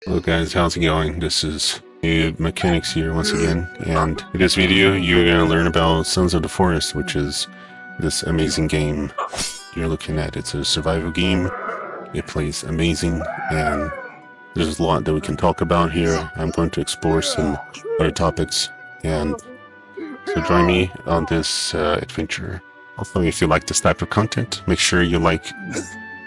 Hello guys, how's it going? This is Noob Mechanics here once again, and in this video you're going to learn about Sons of the Forest, which is this amazing game you're looking at. It's a survival game. It plays amazing, and there's a lot that we can talk about here. I'm going to explore some other topics, and so join me on this adventure. Also, if you like this type of content, make sure you like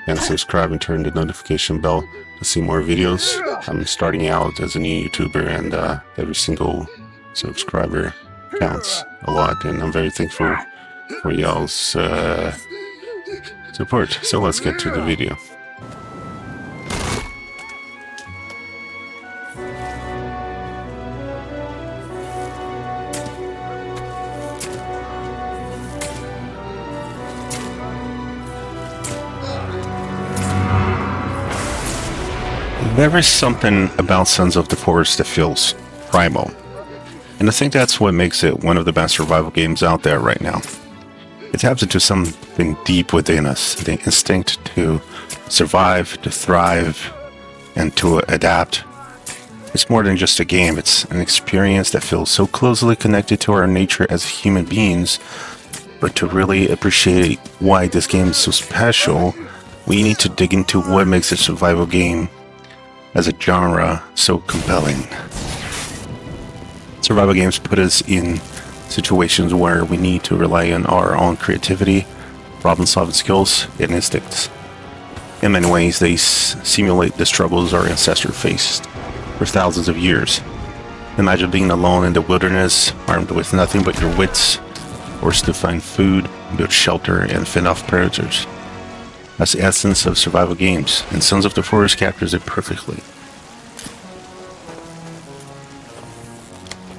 and subscribe and turn the notification bell to see more videos. I'm starting out as a new YouTuber, and every single subscriber counts a lot, and I'm very thankful for y'all's support. So let's get to the video. There is something about Sons of the Forest that feels primal, and I think that's what makes it one of the best survival games out there right now. It taps into something deep within us, the instinct to survive, to thrive, and to adapt. It's more than just a game, it's an experience that feels so closely connected to our nature as human beings. But to really appreciate why this game is so special, we need to dig into what makes a survival game as a genre so compelling. Survival games put us in situations where we need to rely on our own creativity, problem-solving skills, and instincts. In many ways, they simulate the struggles our ancestors faced for thousands of years. Imagine being alone in the wilderness, armed with nothing but your wits, forced to find food, build shelter, and fend off predators. That's the essence of survival games, and Sons of the Forest captures it perfectly.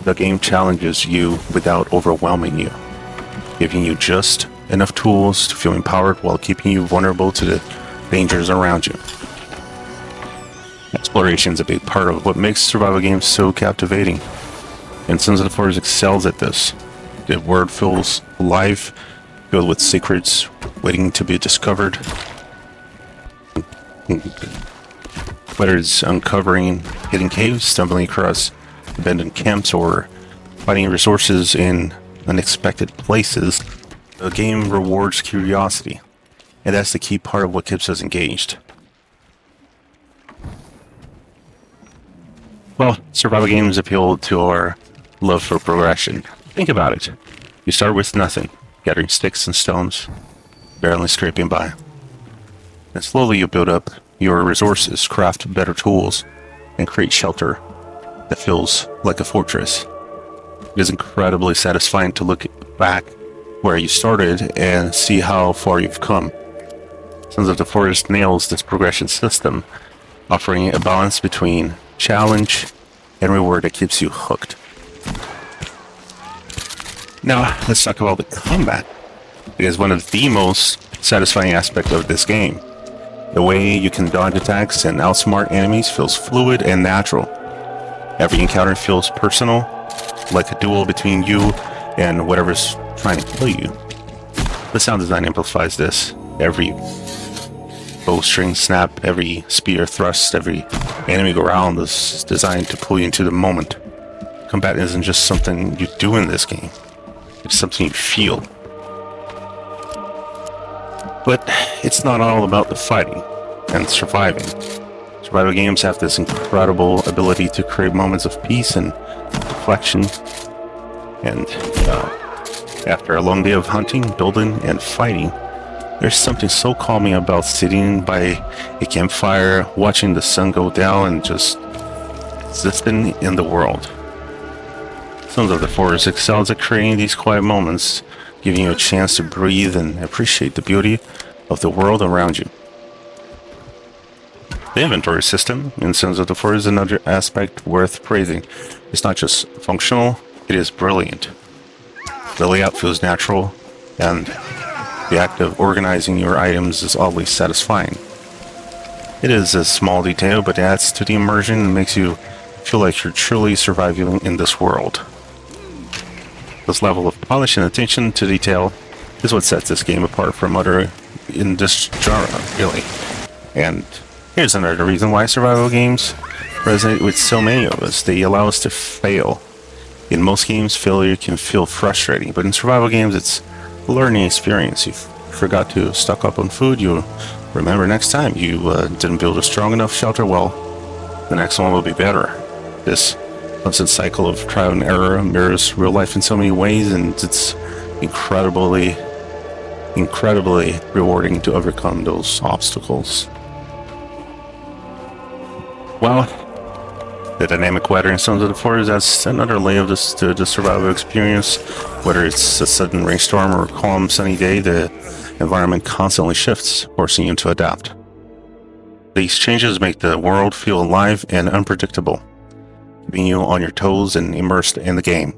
The game challenges you without overwhelming you, giving you just enough tools to feel empowered while keeping you vulnerable to the dangers around you. Exploration is a big part of what makes survival games so captivating, and Sons of the Forest excels at this. The world feels alive, filled with secrets waiting to be discovered. Whether it's uncovering hidden caves, stumbling across abandoned camps, or finding resources in unexpected places, the game rewards curiosity, and that's the key part of what keeps us engaged. Well, survival games appeal to our love for progression. Think about it. You start with nothing, gathering sticks and stones, barely scraping by. And slowly you build up your resources, craft better tools, and create shelter that feels like a fortress. It is incredibly satisfying to look back where you started and see how far you've come. Sons of the Forest nails this progression system, offering a balance between challenge and reward that keeps you hooked. Now, let's talk about the combat. It is one of the most satisfying aspects of this game. The way you can dodge attacks and outsmart enemies feels fluid and natural. Every encounter feels personal, like a duel between you and whatever's trying to kill you. The sound design amplifies this. Every bowstring snap, every spear thrust, every enemy growl is designed to pull you into the moment. Combat isn't just something you do in this game. It's something you feel. But it's not all about the fighting and surviving. Survival games have this incredible ability to create moments of peace and reflection. And after a long day of hunting, building, and fighting, there's something so calming about sitting by a campfire, watching the sun go down, and just existing in the world. Sons of the Forest excels at creating these quiet moments, giving you a chance to breathe and appreciate the beauty of the world around you. The inventory system in Sons of the Forest is another aspect worth praising. It's not just functional, it is brilliant. The layout feels natural, and the act of organizing your items is always satisfying. It is a small detail, but adds to the immersion and makes you feel like you're truly surviving in this world. This level of polish and attention to detail is what sets this game apart from other in this genre, really. And here's another reason why survival games resonate with so many of us. They allow us to fail. In most games, failure can feel frustrating, but in survival games, it's a learning experience. You forgot to stock up on food, you'll remember next time. You didn't build a strong enough shelter, well, the next one will be better. This constant cycle of trial and error mirrors real life in so many ways, and it's incredibly rewarding to overcome those obstacles. Well, the dynamic weather in Sons of the Forest adds another layer of this to the survival experience. Whether it's a sudden rainstorm or a calm sunny day, the environment constantly shifts, forcing you to adapt. These changes make the world feel alive and unpredictable, keeping you on your toes and immersed in the game.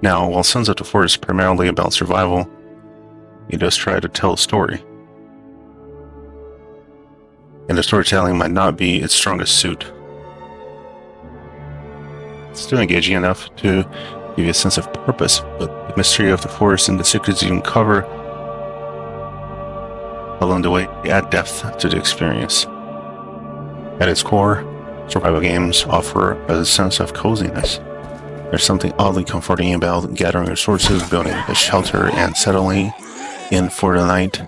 Now, while Sons of the Forest is primarily about survival, it does try to tell a story. And the storytelling might not be its strongest suit. It's still engaging enough to give you a sense of purpose, but the mystery of the forest and the secrets you uncover along the way add depth to the experience. At its core, survival games offer a sense of coziness. There's something oddly comforting about gathering resources, building a shelter, and settling in for the night.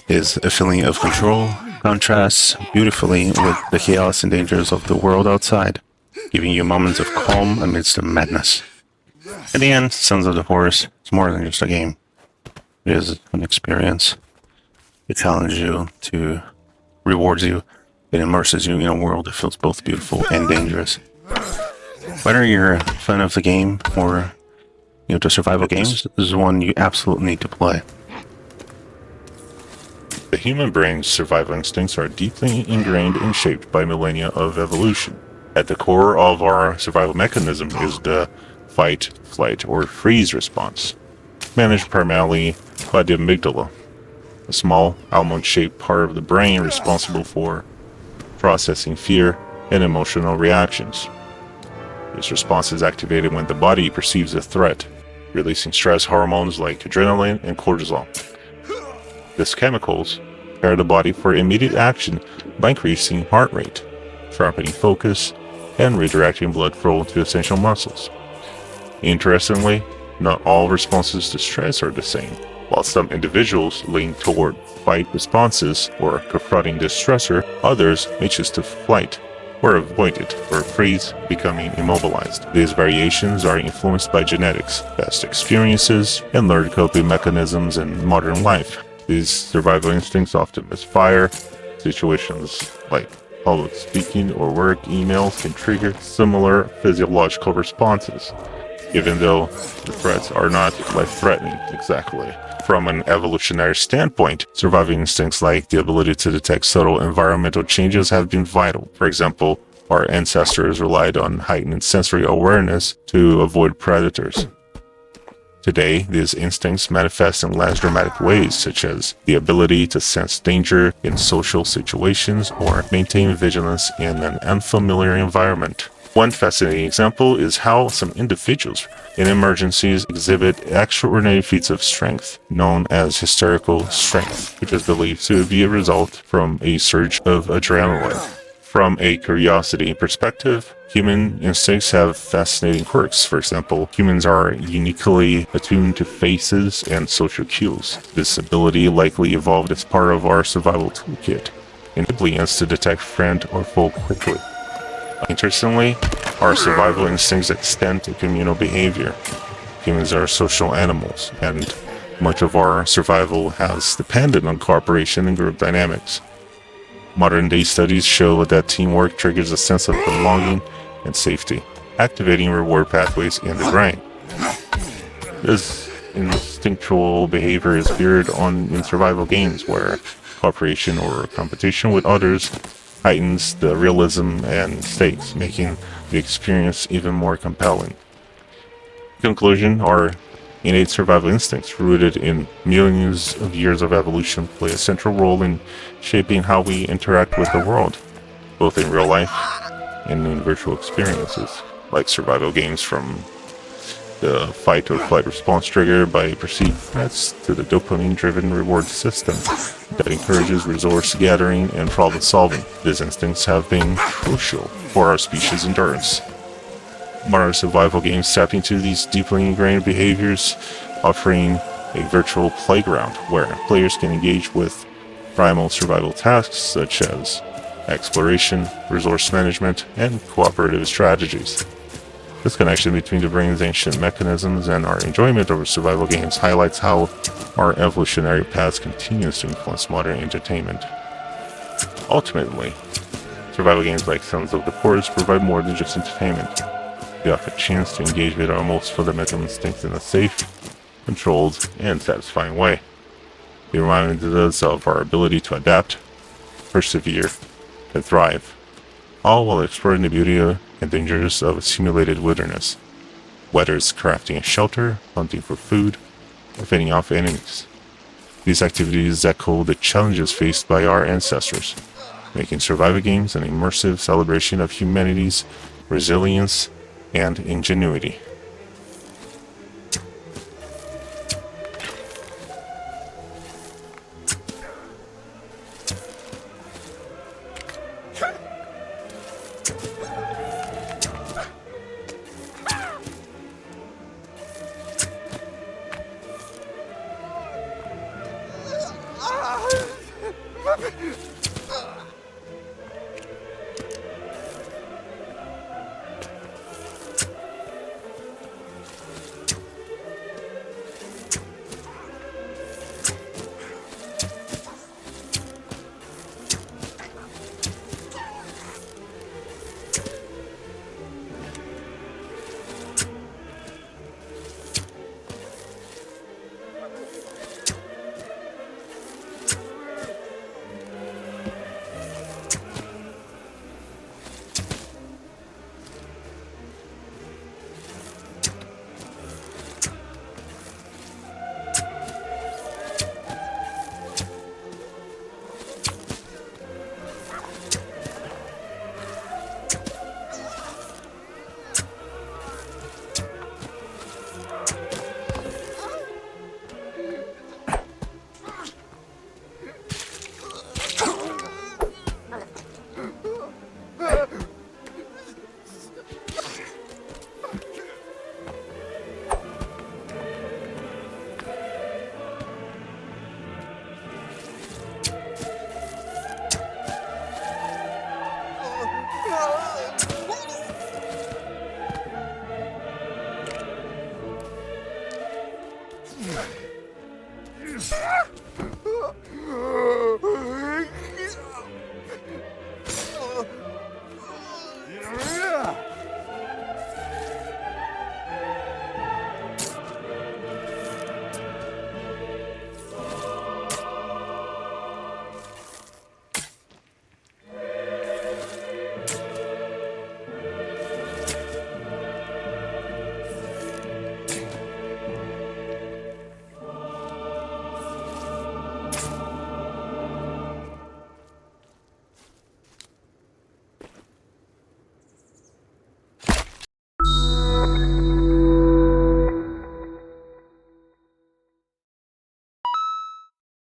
Is a feeling of control, contrasts beautifully with the chaos and dangers of the world outside, giving you moments of calm amidst the madness. In the end, Sons of the Forest is more than just a game. It is an experience. It challenges you, to rewards you, it immerses you in a world that feels both beautiful and dangerous. Whether you're a fan of the game or the survival games, this is one you absolutely need to play. The human brain's survival instincts are deeply ingrained and shaped by millennia of evolution. At the core of our survival mechanism is the fight, flight, or freeze response, managed primarily by the amygdala, a small almond-shaped part of the brain responsible for processing fear and emotional reactions. This response is activated when the body perceives a threat, releasing stress hormones like adrenaline and cortisol. These chemicals prepare the body for immediate action by increasing heart rate, sharpening focus, and redirecting blood flow to essential muscles. Interestingly, not all responses to stress are the same. While some individuals lean toward fight responses or confronting the stressor, others may choose to flight or avoid it or freeze, becoming immobilized. These variations are influenced by genetics, past experiences, and learned coping mechanisms in modern life. These survival instincts often misfire. Situations like public speaking or work emails can trigger similar physiological responses, even though the threats are not life-threatening exactly. From an evolutionary standpoint, survival instincts like the ability to detect subtle environmental changes have been vital. For example, our ancestors relied on heightened sensory awareness to avoid predators. Today, these instincts manifest in less dramatic ways, such as the ability to sense danger in social situations or maintain vigilance in an unfamiliar environment. One fascinating example is how some individuals in emergencies exhibit extraordinary feats of strength, known as hysterical strength, which is believed to be a result from a surge of adrenaline. From a curiosity perspective, human instincts have fascinating quirks. For example, humans are uniquely attuned to faces and social cues. This ability likely evolved as part of our survival toolkit, enabling us to detect friend or foe quickly. Interestingly, our survival instincts extend to communal behavior. Humans are social animals, and much of our survival has depended on cooperation and group dynamics. Modern-day studies show that teamwork triggers a sense of belonging and safety, activating reward pathways in the brain. This instinctual behavior is mirrored in survival games, where cooperation or competition with others heightens the realism and stakes, making the experience even more compelling. In conclusion, our innate survival instincts, rooted in millions of years of evolution, play a central role in shaping how we interact with the world, both in real life and in virtual experiences, like survival games from the fight or flight response triggered by perceived threats to the dopamine-driven reward system that encourages resource gathering and problem solving. These instincts have been crucial for our species' endurance. Modern survival games tap into these deeply ingrained behaviors, offering a virtual playground where players can engage with primal survival tasks such as exploration, resource management, and cooperative strategies. This connection between the brain's ancient mechanisms and our enjoyment of survival games highlights how our evolutionary path continues to influence modern entertainment. Ultimately, survival games like Sons of the Forest provide more than just entertainment. They offer a chance to engage with our most fundamental instincts in a safe, controlled, and satisfying way. They remind us of our ability to adapt, persevere, and thrive, all while exploring the beauty and dangers of a simulated wilderness, whether it's crafting a shelter, hunting for food, or fending off enemies. These activities echo the challenges faced by our ancestors, making survival games an immersive celebration of humanity's resilience and ingenuity.